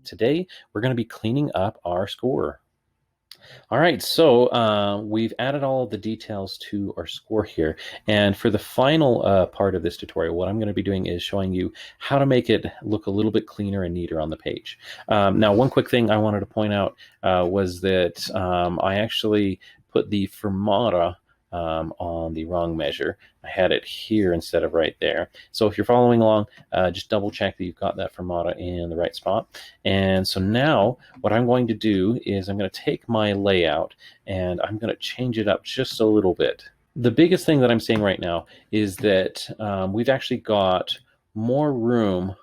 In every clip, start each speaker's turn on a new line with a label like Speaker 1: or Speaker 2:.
Speaker 1: Today, we're going to be cleaning up our score. All right, so we've added all of the details to our score here. And for the final part of this tutorial, what I'm going to be doing is showing you how to make it look a little bit cleaner and neater on the page. Now, one quick thing I wanted to point out was that I actually put the fermata on the wrong measure. I had it here instead of right there. So if you're following along, just double check that you've got that fermata in the right spot. And so now what I'm going to do is I'm going to take my layout and I'm going to change it up just a little bit. The biggest thing that I'm seeing right now is that we've actually got more room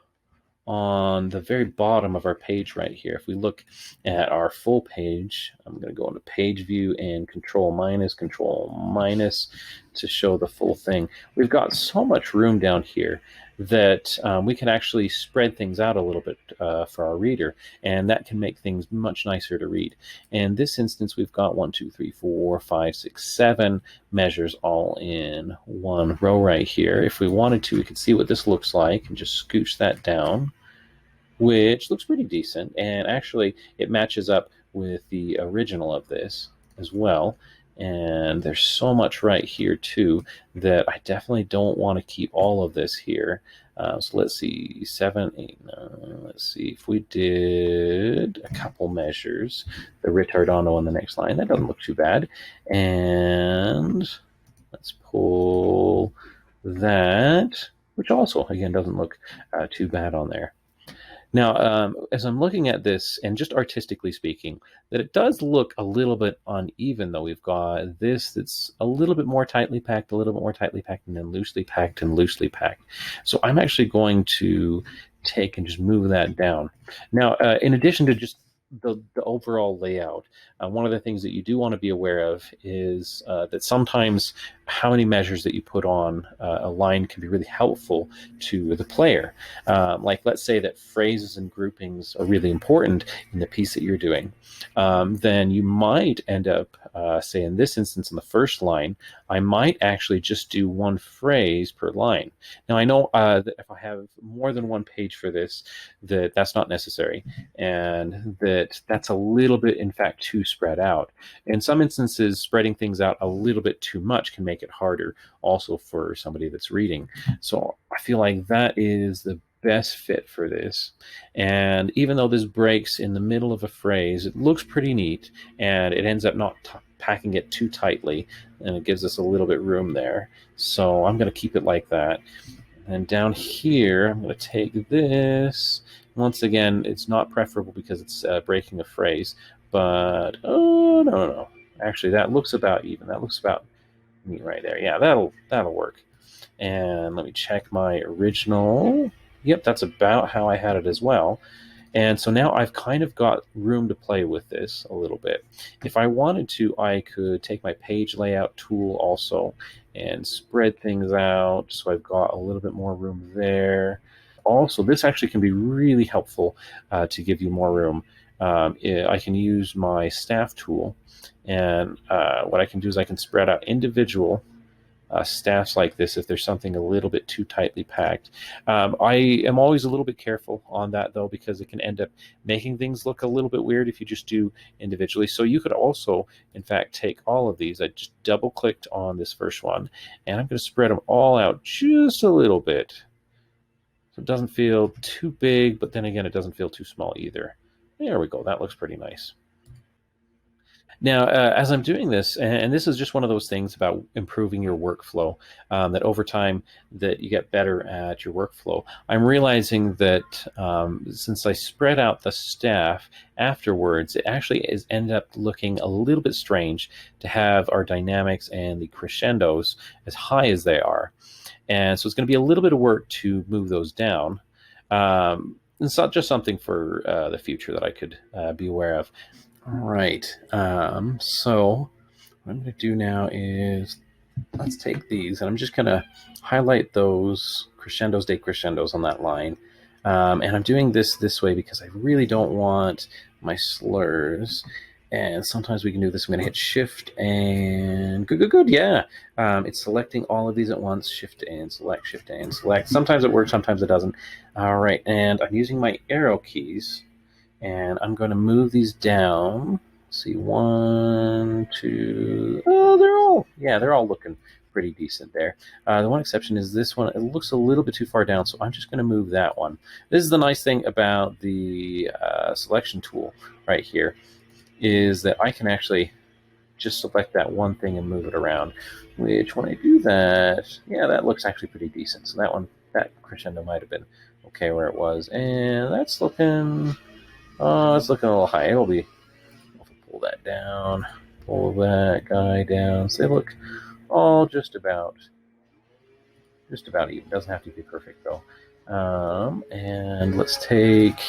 Speaker 1: on the very bottom of our page right here. If we look at our full page, I'm going to go into page view and control minus to show the full thing. We've got so much room down here that we can actually spread things out a little bit for our reader, and that can make things much nicer to read. In this instance, we've got 1, 2, 3, 4, 5, 6, 7 measures all in one row right here. If we wanted to, we could see what this looks like and just scooch that down, which looks pretty decent, and actually it matches up with the original of this as well. And there's so much right here too that I definitely don't want to keep all of this here. So let's see, 7, 8, 9. Let's see if we did a couple measures, the retardando on the next line. That doesn't look too bad. And let's pull that, which also again doesn't look too bad on there. Now, as I'm looking at this, and just artistically speaking, that it does look a little bit uneven, though. We've got this that's a little bit more tightly packed, a little bit more tightly packed, and then loosely packed and loosely packed. So I'm actually going to take and just move that down. Now, in addition to just the overall layout, one of the things that you do want to be aware of is that sometimes how many measures that you put on a line can be really helpful to the player. Like let's say that phrases and groupings are really important in the piece that you're doing. Then you might end up, say in this instance, in the first line, I might actually just do one phrase per line. Now I know that if I have more than one page for this, that's not necessary, and that's a little bit, in fact, too spread out. In some instances, spreading things out a little bit too much can make it harder also for somebody that's reading. So I feel like that is the best fit for this. And even though this breaks in the middle of a phrase, it looks pretty neat, and it ends up not packing it too tightly, and it gives us a little bit room there. So I'm going to keep it like that. And down here, I'm going to take this. Once again, it's not preferable because it's breaking a phrase, but oh no. Actually, that looks about even. That looks about neat right there. Yeah, that'll work. And let me check my original. Yep, that's about how I had it as well. And so now I've kind of got room to play with this a little bit. If I wanted to, I could take my page layout tool also and spread things out so I've got a little bit more room there. Also, this actually can be really helpful to give you more room. I can use my staff tool, and what I can do is I can spread out individual staffs like this if there's something a little bit too tightly packed. I am always a little bit careful on that, though, because it can end up making things look a little bit weird if you just do individually. So you could also, in fact, take all of these. I just double-clicked on this first one, and I'm going to spread them all out just a little bit. So it doesn't feel too big, but then again, it doesn't feel too small either. There we go. That looks pretty nice. Now, as I'm doing this, and this is just one of those things about improving your workflow, that over time that you get better at your workflow, I'm realizing that since I spread out the staff afterwards, it actually is end up looking a little bit strange to have our dynamics and the crescendos as high as they are. And so it's going to be a little bit of work to move those down. It's not just something for the future that I could be aware of. All right, so what I'm going to do now is let's take these, and I'm just going to highlight those crescendos, decrescendos on that line. And I'm doing this way because I really don't want my slurs And sometimes we can do this. I'm going to hit Shift and good. Yeah, it's selecting all of these at once. Shift and select, Shift and select. Sometimes it works, sometimes it doesn't. All right, and I'm using my arrow keys, and I'm going to move these down. Let's see, 1, 2. Oh, they're all looking pretty decent there. The one exception is this one. It looks a little bit too far down, so I'm just going to move that one. This is the nice thing about the selection tool right here, is that I can actually just select that one thing and move it around, which when I do that, yeah, that looks actually pretty decent. So that one, that crescendo might have been okay where it was. And that's looking, it's looking a little high. It'll be, I'll pull that down, pull that guy down. So they look all just about even. Doesn't have to be perfect though. And let's take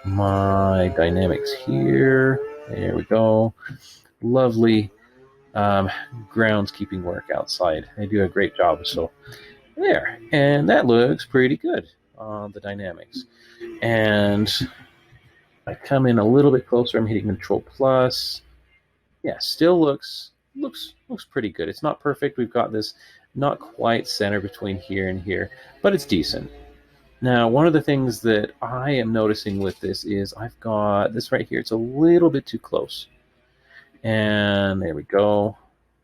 Speaker 1: my dynamics here. There we go. Lovely groundskeeping work outside. They do a great job. So there, and that looks pretty good on the dynamics. And I come in a little bit closer. I'm hitting Control Plus. Yeah, still looks pretty good. It's not perfect. We've got this not quite center between here and here, but it's decent. Now, one of the things that I am noticing with this is I've got this right here. It's a little bit too close. And there we go.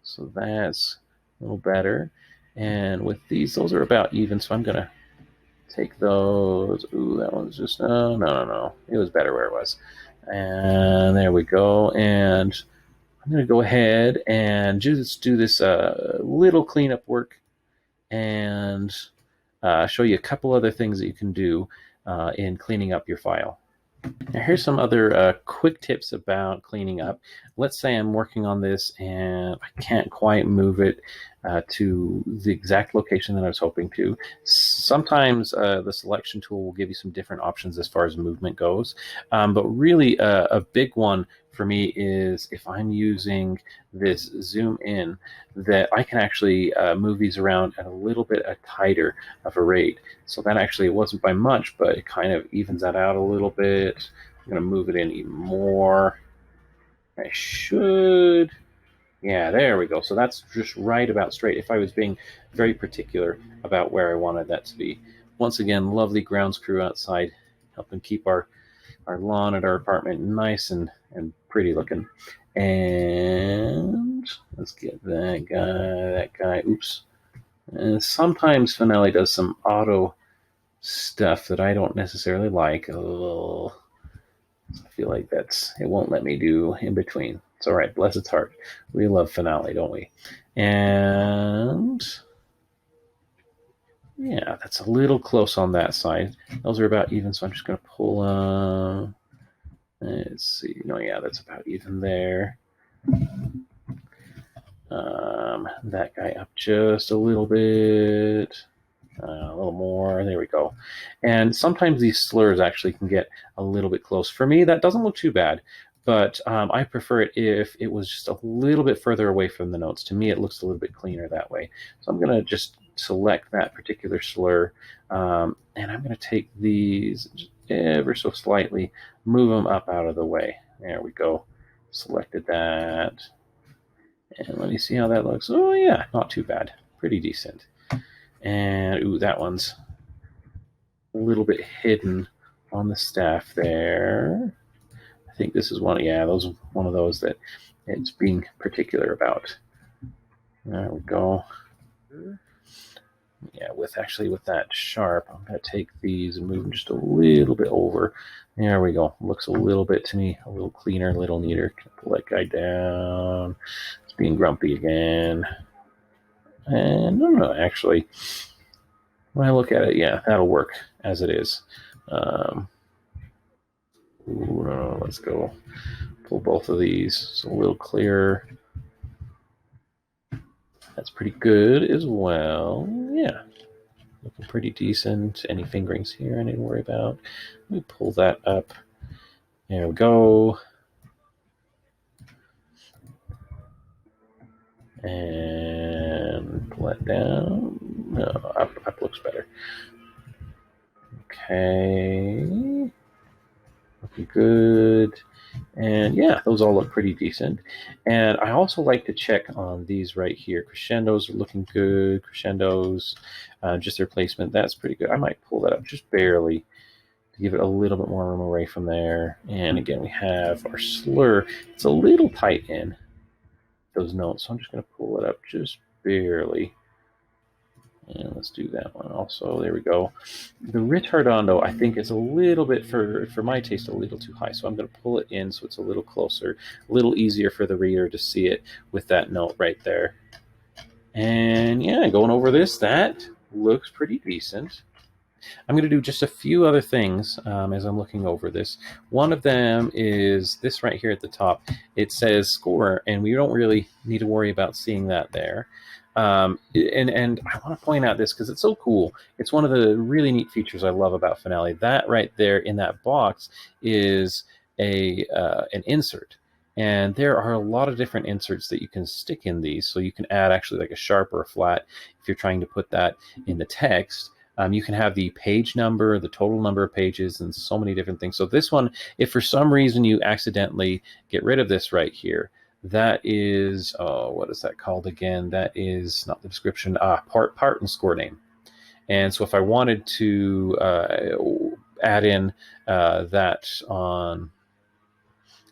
Speaker 1: So that's a little better. And with these, those are about even. So I'm going to take those. Ooh, that one's just, no. It was better where it was. And there we go. And I'm going to go ahead and just do this little cleanup work and show you a couple other things that you can do in cleaning up your file. Now here's some other quick tips about cleaning up. Let's say I'm working on this and I can't quite move it to the exact location that I was hoping to. Sometimes the selection tool will give you some different options as far as movement goes. But really a big one for me is if I'm using this zoom in, that I can actually move these around at a little bit tighter of a rate. So that actually, it wasn't by much, but it kind of evens that out a little bit. I'm going to move it in even more. I should. Yeah, there we go. So that's just right about straight. If I was being very particular about where I wanted that to be. Once again, lovely grounds crew outside, helping keep our lawn at our apartment nice and pretty looking. And let's get that guy. Oops. And sometimes Finale does some auto stuff that I don't necessarily like. Oh, I feel like it won't let me do in between. It's all right. Bless its heart. We love Finale, don't we? And yeah, that's a little close on that side. Those are about even, so I'm just going to pull. Let's see. No, yeah, that's about even there. That guy up just a little bit. A little more. There we go. And sometimes these slurs actually can get a little bit close. For me, that doesn't look too bad, but I prefer it if it was just a little bit further away from the notes. To me, it looks a little bit cleaner that way. So I'm going to just select that particular slur, and I'm going to take these just ever so slightly, move them up out of the way. There we go. Selected that. And let me see how that looks. Oh, yeah, not too bad. Pretty decent. And, ooh, that one's a little bit hidden on the staff there. I think this is one of those that it's being particular about. There we go. Yeah, with that sharp, I'm going to take these and move them just a little bit over. There we go. Looks a little bit to me, a little cleaner, a little neater. Pull that guy down. It's being grumpy again. And no, actually, when I look at it, yeah, that'll work as it is. Let's go pull both of these. So a little clearer. That's pretty good as well. Yeah, looking pretty decent. Any fingerings here I need to worry about. Let me pull that up. There we go. And pull that down. No, up looks better. Okay. Looking good. And yeah, those all look pretty decent. And I also like to check on these right here. Crescendos are looking good. Crescendos, just their placement, that's pretty good. I might pull that up just barely to give it a little bit more room away from there. And again, we have our slur. It's a little tight in those notes, so I'm just going to pull it up just barely. And let's do that one also. There we go. The ritardando, I think, is a little bit, for my taste, a little too high. So I'm going to pull it in so it's a little closer, a little easier for the reader to see it with that note right there. And yeah, going over this, that looks pretty decent. I'm going to do just a few other things as I'm looking over this. One of them is this right here at the top. It says score, and we don't really need to worry about seeing that there. And I want to point out this because it's so cool. It's one of the really neat features I love about Finale. That right there in that box is an insert. And there are a lot of different inserts that you can stick in these. So you can add actually like a sharp or a flat if you're trying to put that in the text. You can have the page number, the total number of pages, and so many different things. So this one, if for some reason you accidentally get rid of this right here, that is, what is that called again? That is not the description, part and score name. And so if I wanted to add in that on,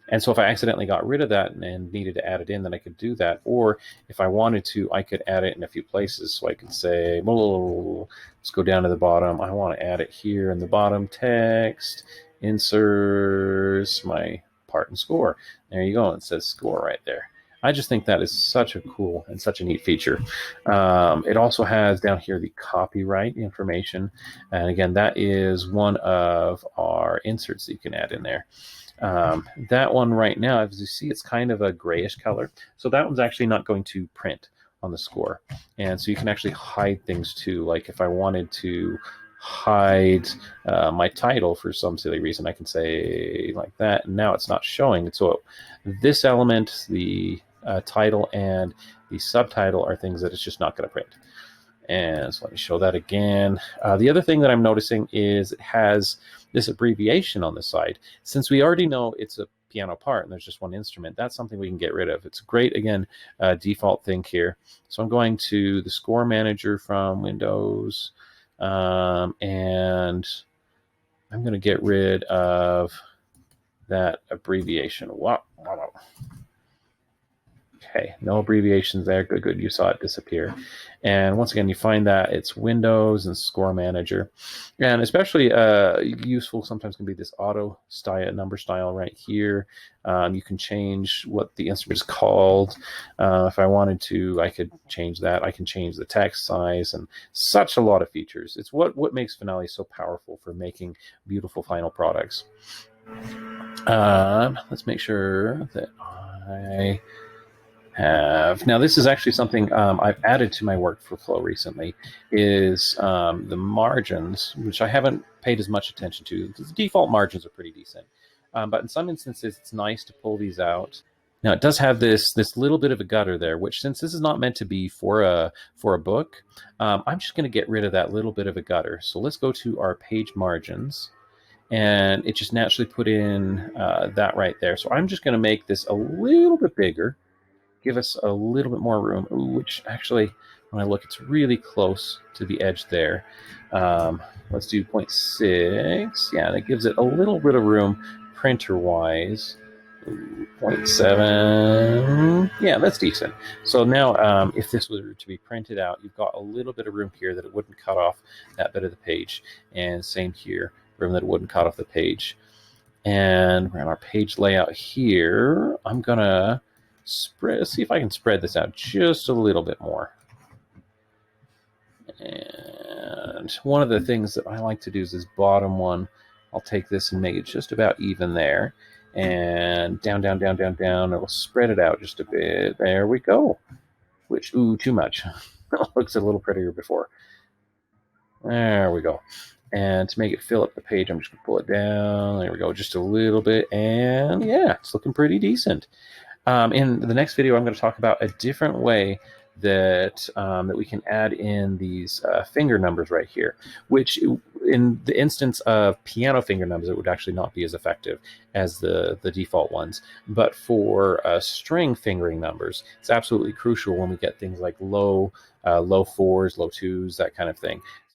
Speaker 1: and so if I accidentally got rid of that and needed to add it in, then I could do that. Or if I wanted to, I could add it in a few places. So I could say, let's go down to the bottom. I want to add it here in the bottom text, inserts, my part and score. There you go. It says score right there. I just think that is such a cool and such a neat feature. It also has down here the copyright information. And again, that is one of our inserts that you can add in there. That one right now, as you see, it's kind of a grayish color. So that one's actually not going to print on the score. And so you can actually hide things too. Like if I wanted to hide my title for some silly reason, I can say like that, and now it's not showing. So this element, the title and the subtitle, are things that it's just not going to print. And so let me show that again. The other thing that I'm noticing is it has this abbreviation on the side. Since we already know it's a piano part and there's just one instrument, that's something we can get rid of. It's a great, again, default thing here. So I'm going to the score manager from Windows, and I'm going to get rid of that abbreviation. Wow. Okay, no abbreviations there. Good, good. You saw it disappear. And once again, you find that it's Windows and Score Manager. And especially useful sometimes can be this auto style, number style right here. You can change what the instrument is called. If I wanted to, I could change that. I can change the text size and such a lot of features. It's what makes Finale so powerful for making beautiful final products. Let's make sure that I have. Now, this is actually something I've added to my workflow recently, is the margins, which I haven't paid as much attention to. The default margins are pretty decent. But in some instances, it's nice to pull these out. Now, it does have this little bit of a gutter there, which, since this is not meant to be for a book, I'm just going to get rid of that little bit of a gutter. So let's go to our page margins. And it just naturally put in that right there. So I'm just going to make this a little bit bigger, give us a little bit more room, which actually, when I look, it's really close to the edge there. Let's do 0.6. Yeah, that gives it a little bit of room printer-wise. 0.7. Yeah, that's decent. So now if this were to be printed out, you've got a little bit of room here that it wouldn't cut off that bit of the page. And same here, room that it wouldn't cut off the page. And we're on our page layout here. I'm going to see if I can spread this out just a little bit more. And one of the things that I like to do is this bottom one. I'll take this and make it just about even there. And down, down, down, down, down. It'll spread it out just a bit. There we go. Which, too much. It looks a little prettier before. There we go. And to make it fill up the page, I'm just going to pull it down. There we go, just a little bit. And yeah, it's looking pretty decent. In the next video, I'm going to talk about a different way that that we can add in these finger numbers right here, which in the instance of piano finger numbers, it would actually not be as effective as the default ones. But for string fingering numbers, it's absolutely crucial when we get things like low fours, low twos, that kind of thing.